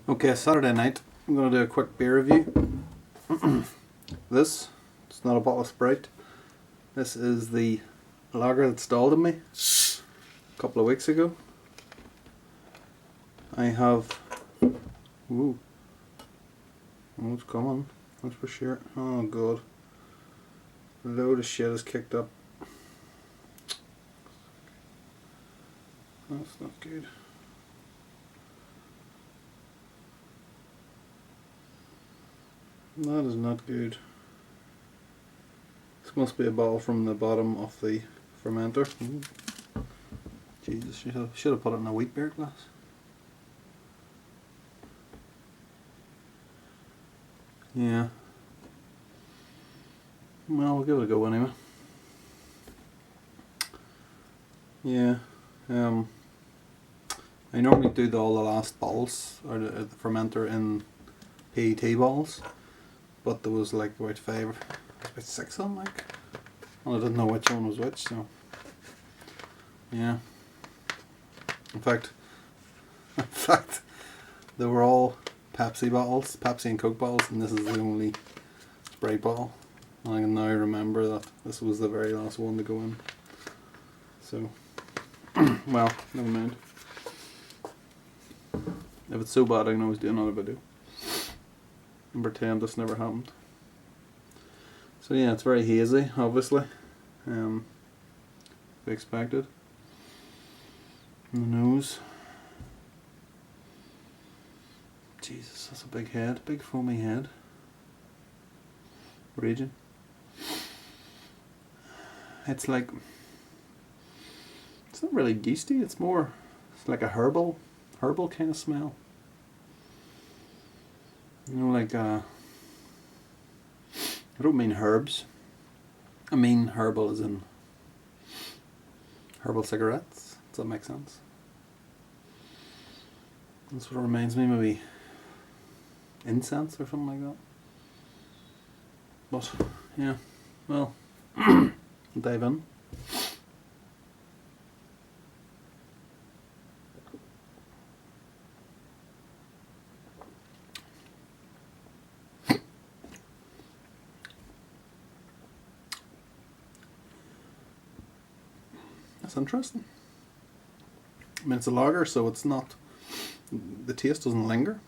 Okay, Saturday night, I'm going to do a quick beer review. It's not a bottle of Sprite. This is the lager that stalled on me a couple of weeks ago. I have... Ooh. Oh, it's coming. That's for sure. Oh god. A load of shit is kicked up. That's not good. That is not good. This must be a bottle from the bottom of the fermenter. Ooh. Jesus, should have put it in a wheat beer glass. Yeah. Well, we'll give it a go anyway. Yeah. I normally do all the last bottles, or the fermenter in PET bottles, but there was like about 6 of them, like, and I didn't know which one was which, so yeah. In fact, they were all Pepsi bottles, Pepsi and Coke bottles, and this is the only Sprite bottle. And I can now remember that this was the very last one to go in. So, well, never mind. If it's so bad, I can always do another video and pretend this never happened. So yeah, it's very hazy, obviously. We expected. And the nose. Jesus, that's a big head, big foamy head. Raging. It's like, it's not really yeasty, it's like a herbal kind of smell. You know, like I don't mean herbs. I mean herbal as in herbal cigarettes. Does that make sense? That's what it reminds me, maybe incense or something like that. But yeah, well, dive in. That's interesting. I mean, it's a lager, so it's not, the taste doesn't linger.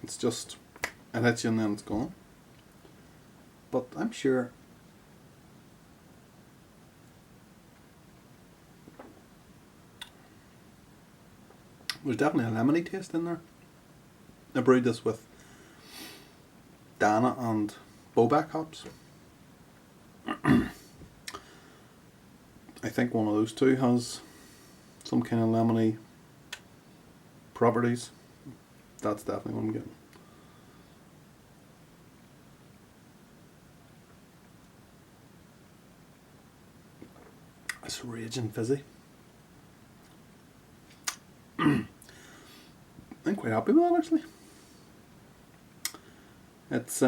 It's just, it hits you and then it's gone. But I'm sure there's definitely a lemony taste in there. I brewed this with Dana and Bobak hops. I think one of those two has some kind of lemony properties. That's definitely what I'm getting. It's raging fizzy. I'm quite happy with that, actually. It's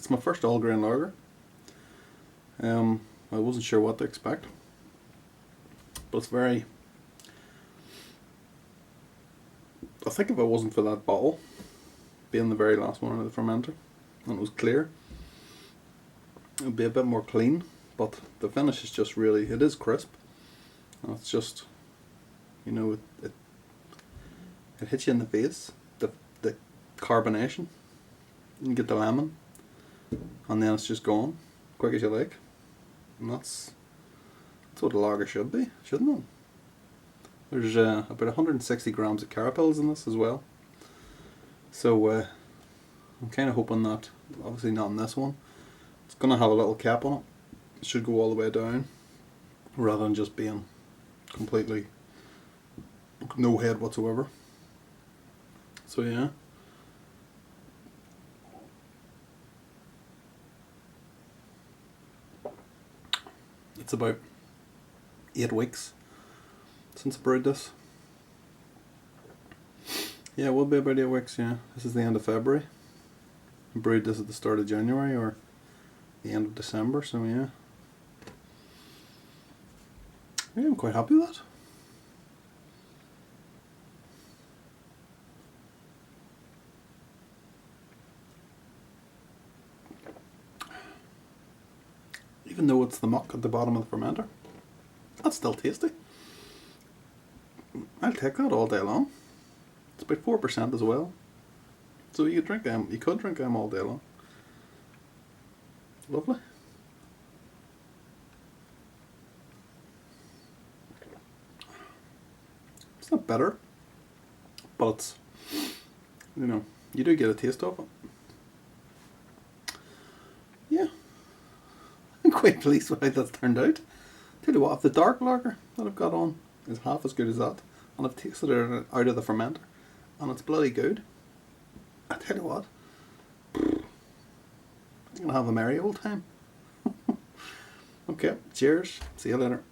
my first all grain lager. I wasn't sure what to expect, but it's very, I think if it wasn't for that bottle being the very last one of the fermenter and it was clear, it would be a bit more clean, but the finish is just really, it is crisp, and it's just, you know, it hits you in the face, the carbonation. You get the lemon and then it's just gone quick as you like, and that's what a lager should be, shouldn't it? There's about 160 grams of carapils in this as well, so I'm kind of hoping that, obviously not in this one, it's going to have a little cap on it. It should go all the way down rather than just being completely no head whatsoever. So yeah. It's about 8 weeks since I brewed this. Yeah, it will be about 8 weeks, yeah. This is the end of February. I brewed this at the start of January or the end of December, so yeah. Yeah, I'm quite happy with that. it's the muck at the bottom of the fermenter. That's still tasty. I'll take that all day long. It's about 4% as well. So you could drink them. You could drink them all day long. Lovely. It's not bitter, but it's, you know, you do get a taste of it. Yeah, I'm quite pleased with how that's turned out. Tell you what, if the dark lager that I've got on is half as good as that, and I've tasted it out of the fermenter, and it's bloody good, I tell you what, I'm going to have a merry old time. Okay, cheers, see you later.